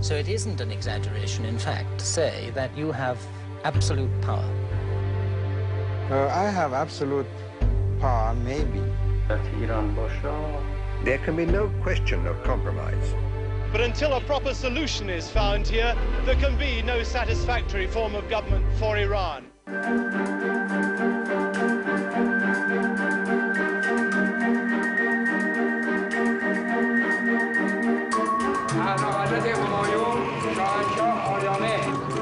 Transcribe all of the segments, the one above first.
So it isn't an exaggeration, in fact, to say that you have absolute power. I have absolute power, maybe. There can be no question of compromise. But until a proper solution is found here, there can be no satisfactory form of government for Iran.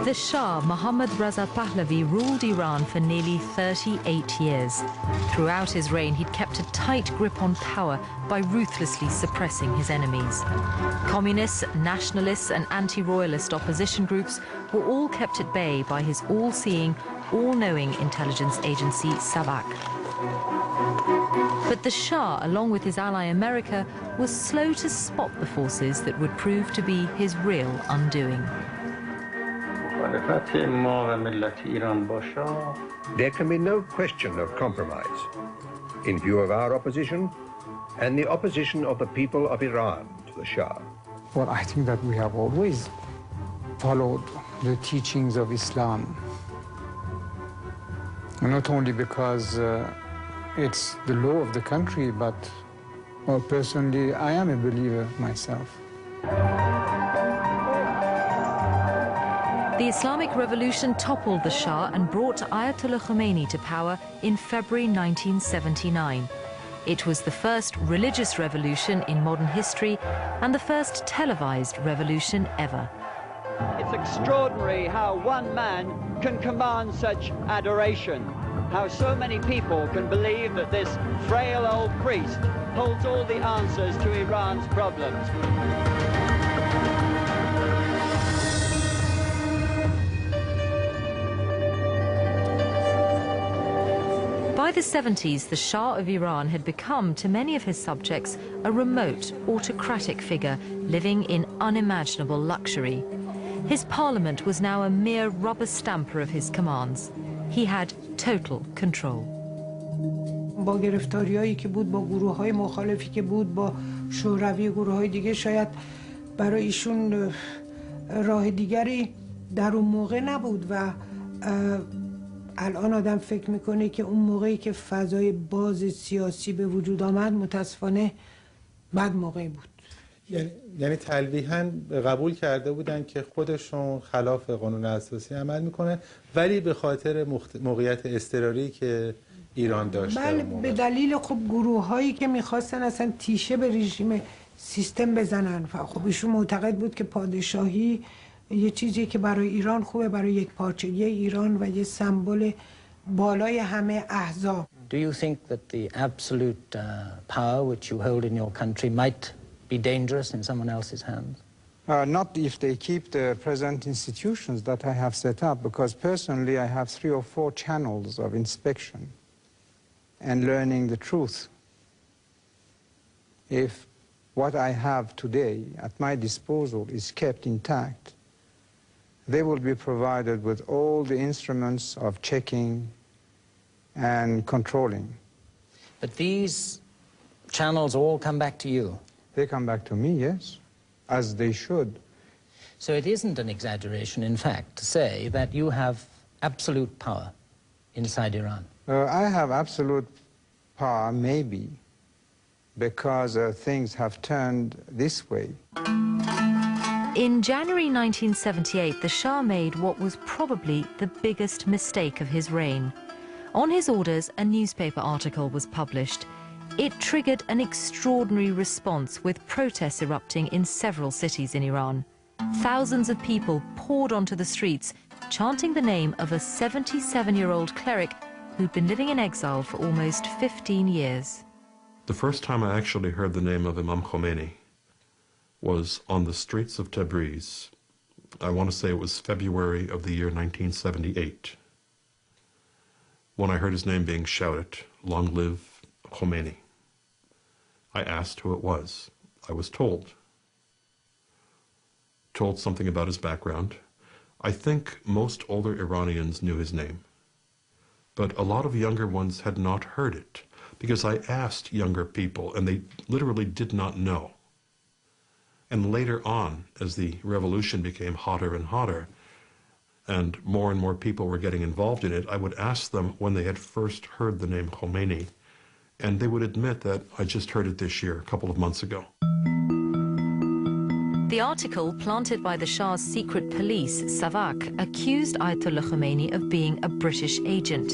The Shah, Mohammad Reza Pahlavi, ruled Iran for nearly 38 years. Throughout his reign, he'd kept a tight grip on power by ruthlessly suppressing his enemies. Communists, nationalists and anti-royalist opposition groups were all kept at bay by his all-seeing, all-knowing intelligence agency, Sabak. But the Shah, along with his ally America, was slow to spot the forces that would prove to be his real undoing. There can be no question of compromise in view of our opposition and the opposition of the people of Iran to the Shah. Well, I think that we have always followed the teachings of Islam. Not only because it's the law of the country, but well, personally, I am a believer myself. The Islamic Revolution toppled the Shah and brought Ayatollah Khomeini to power in February 1979. It was the first religious revolution in modern history and the first televised revolution ever. It's extraordinary how one man can command such adoration, how so many people can believe that this frail old priest holds all the answers to Iran's problems. By the 70s, the Shah of Iran had become, to many of his subjects, a remote, autocratic figure living in unimaginable luxury. His parliament was now a mere rubber stamper of his commands. He had total control. با گرفتاریایی که بود، با گروه‌های مخالفی که بود، با شوروی و گروه‌های دیگه، شاید برای ایشون راه دیگری در اون موقع نبود و الان آدم فکر میکنه که اون موقعی که فضای باز سیاسی به وجود آمد متاسفانه بد موقعی بود. یعنی تلویحاً قبول کرده بودن که خودشون خلاف قانون اساسی عمل میکنه، ولی به خاطر موقعیت اضطراری که ایران داشته. بله، به دلیل خب گروه‌هایی که میخواستن اصلا تیشه به رژیم سیستم بزنن. خب ایشون معتقد بود که پادشاهی یه چیزی که برای ایران خوبه، برای یک پارچگی ایران و یه سمبل بالای همه احزاب. Do you think that the absolute power which you hold in your country might be dangerous in someone else's hands? Not if they keep the present institutions that I have set up, because personally I have 3 or 4 channels of inspection and learning the truth. If what I have today at my disposal is kept intact, they will be provided with all the instruments of checking and controlling. But these channels all come back to you? They come back to me, yes, as they should. So it isn't an exaggeration, in fact, to say that you have absolute power inside Iran? I have absolute power, maybe, because things have turned this way. In January 1978, the Shah made what was probably the biggest mistake of his reign. On his orders, a newspaper article was published. It triggered an extraordinary response, with protests erupting in several cities in Iran. Thousands of people poured onto the streets, chanting the name of a 77-year-old cleric who'd been living in exile for almost 15 years. The first time I actually heard the name of Imam Khomeini was on the streets of Tabriz. I want to say it was February of the year 1978, when I heard his name being shouted, "Long live Khomeini." I asked who it was. I was told something about his background. I think most older Iranians knew his name, but a lot of younger ones had not heard it, because I asked younger people and they literally did not know. And later on, as the revolution became hotter and hotter, and more people were getting involved in it, I would ask them when they had first heard the name Khomeini, and they would admit that I just heard it this year, a couple of months ago. The article planted by the Shah's secret police, Savak, accused Ayatollah Khomeini of being a British agent.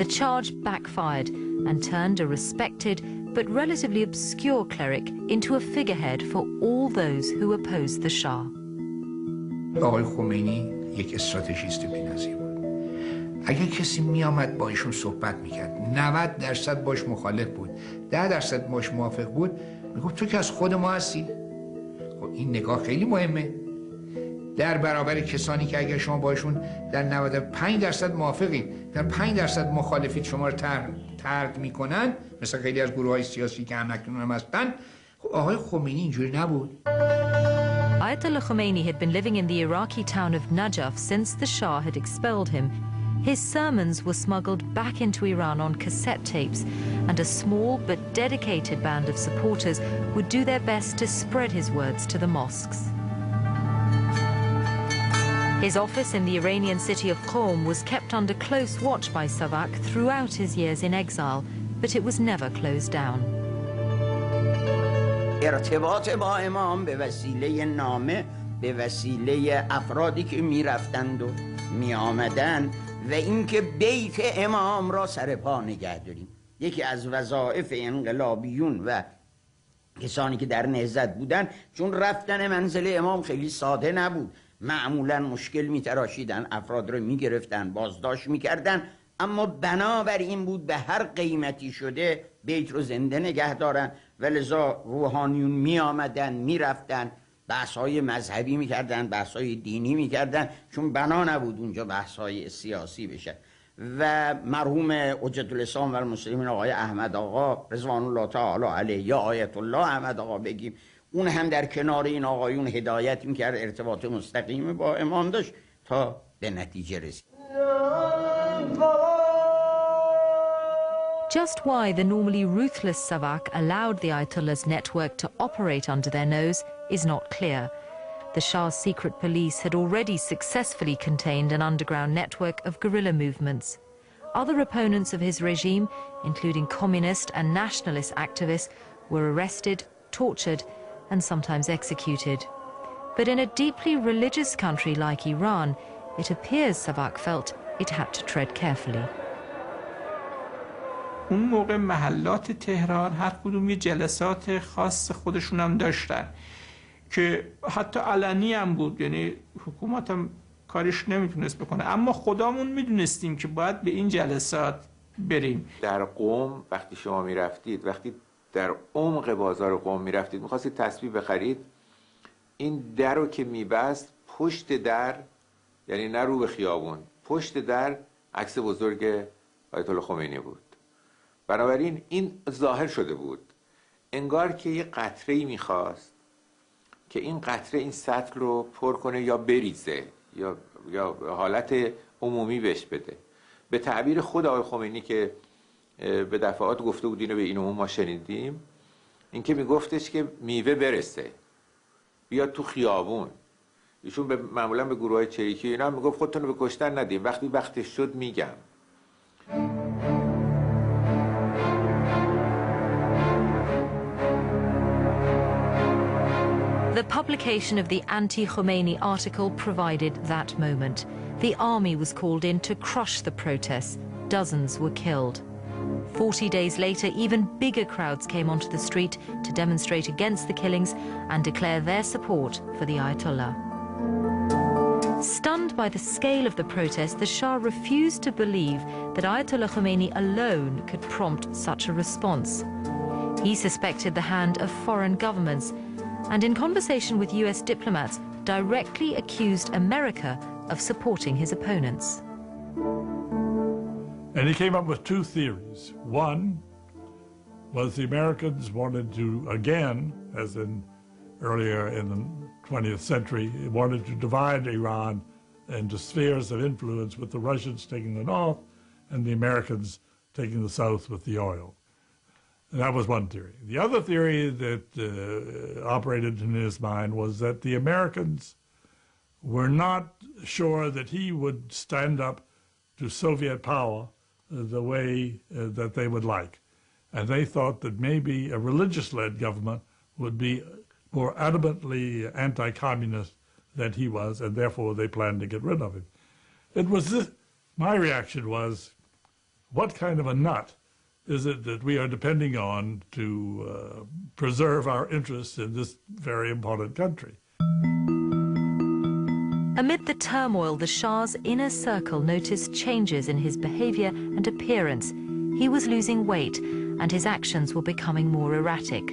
The charge backfired and turned a respected but relatively obscure cleric into a figurehead for all those who opposed the Shah. آقای خمینی یک استراتژیست بی‌نظیر بود. اگه کسی میآمد با ایشون صحبت میکرد، 90% باش مخالف بود، 10% باش موافق بود، میگفت تو که از خود ما هستی. خب این نگاه خیلی مهمه. در برابر کسانی که اگر شما باشون در 95% موافقین، در 5% مخالفید شما رو طرد میکنن، مثل خیلی از گروه‌های سیاسی که همکنون هم هستن، خب آقای خمینی اینجوری نبود. Ayatollah Khomeini had been living in the Iraqi town of Najaf since the Shah had expelled him. His sermons were smuggled back into Iran on cassette tapes, and a small but dedicated band of supporters would do their best to spread his words to the mosques. His office in the Iranian city of Qom was kept under close watch by Savak throughout his years in exile, but it was never closed down. ارتباط با امام به وسیله نامه، به وسیله افرادی که میرفتند و میآمدند و اینکه بیت امام را سر پا نگه داریم. یکی از وظایف انقلابیون و کسانی که در نهضت بودن، چون رفتن منزل امام خیلی ساده نبود، معمولا مشکل میتراشیدن، افراد رو میگرفتن، بازداشت میکردن، اما بنابر این بود به هر قیمتی شده بیت رو زنده نگه دارن و لذا روحانیون می آمدن، می رفتن، بحث‌های مذهبی میکردن، بحث‌های دینی میکردن، چون بنا نبود اونجا بحث‌های سیاسی بشه. و مرحوم حجت الاسلام و المسلمین آقای احمد آقا رضوان الله تعالی علیه، یا آیت الله احمد آقا بگیم، اون هم در کنار این آقایون هدایت میکرد، ارتباط مستقیم با امام داشت تا به نتیجه رسید. Just why the normally ruthless Savak allowed the Ayatollah's network to operate under their nose is not clear. The Shah's secret police had already successfully contained an underground network of guerrilla movements. Other opponents of his regime, including communist and nationalist activists, were arrested, tortured, and sometimes executed. But in a deeply religious country like Iran, it appears Savak felt it had to tread carefully. اون موقع محلات تهران هر کدوم یه جلسات خاص خودشون هم داشتن که حتی علنی هم بود، یعنی حکومت هم کارش نمیتونست بکنه، اما خودمون میدونستیم که باید به این جلسات بریم. در قم وقتی شما میرفتید، وقتی در عمق بازار قم میرفتید، میخواستید تسبیح بخرید، این در رو که میبست، پشت در، یعنی نه رو به خیابون، پشت در عکس بزرگ آیت الله خمینی بود. بنابراین این ظاهر شده بود، انگار که یه قطره‌ای میخواست که این قطره این سطل رو پر کنه یا بریزه یا حالت عمومی بهش بده. به تعبیر خود آقای خمینی که به دفعات گفته بود، اینو به این عموم ما شنیدیم، این که میگفتش که میوه برسه، بیاد تو خیابون. ایشون معمولا به گروه‌های چریکی اینا میگفت خودتون رو به کشتن ندیم، وقتی وقتش شد میگم. The publication of the anti-Khomeini article provided that moment. The army was called in to crush the protests. Dozens were killed. 40 days later, even bigger crowds came onto the street to demonstrate against the killings and declare their support for the Ayatollah. Stunned by the scale of the protest, the Shah refused to believe that Ayatollah Khomeini alone could prompt such a response. He suspected the hand of foreign governments, and in conversation with US diplomats, directly accused America of supporting his opponents. And he came up with two theories. One was the Americans wanted to, again, as in earlier in the 20th century, wanted to divide Iran into spheres of influence, with the Russians taking the north and the Americans taking the south with the oil. That was one theory. The other theory that operated in his mind was that the Americans were not sure that he would stand up to Soviet power the way that they would like. And they thought that maybe a religious-led government would be more adamantly anti-communist than he was, and therefore they planned to get rid of him. It was this, my reaction was, what kind of a nut is it that we are depending on to preserve our interests in this very important country? Amid the turmoil, the Shah's inner circle noticed changes in his behavior and appearance. He was losing weight, and his actions were becoming more erratic.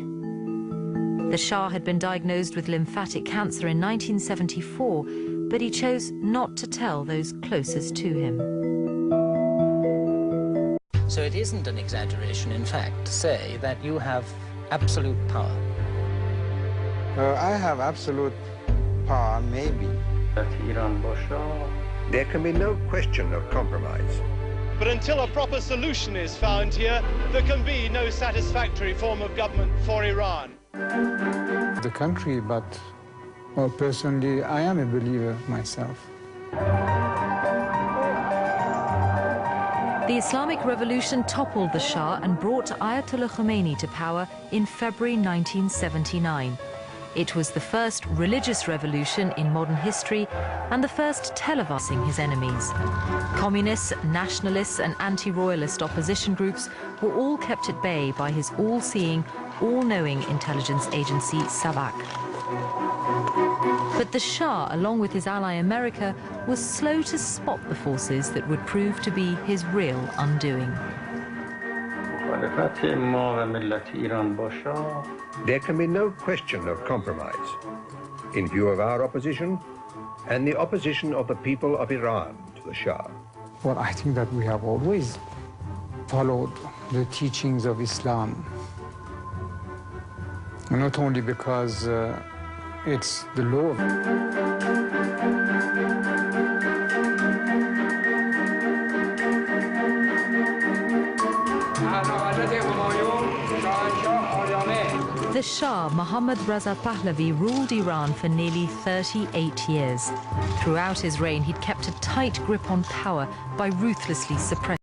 The Shah had been diagnosed with lymphatic cancer in 1974, but he chose not to tell those closest to him. So it isn't an exaggeration, in fact, to say that you have absolute power. I have absolute power, maybe. There can be no question of compromise. But until a proper solution is found here, there can be no satisfactory form of government for Iran. The country, but, well, personally, I am a believer myself. The Islamic Revolution toppled the Shah and brought Ayatollah Khomeini to power in February 1979. It was the first religious revolution in modern history and the first televising his enemies. Communists, nationalists and anti-royalist opposition groups were all kept at bay by his all-seeing, all-knowing intelligence agency, Savak. But the Shah, along with his ally America, was slow to spot the forces that would prove to be his real undoing. There can be no question of compromise in view of our opposition and the opposition of the people of Iran to the Shah. Well, I think that we have always followed the teachings of Islam. Not only because it's the law. The Shah, Mohammad Reza Pahlavi, ruled Iran for nearly 38 years. Throughout his reign, he'd kept a tight grip on power by ruthlessly suppressing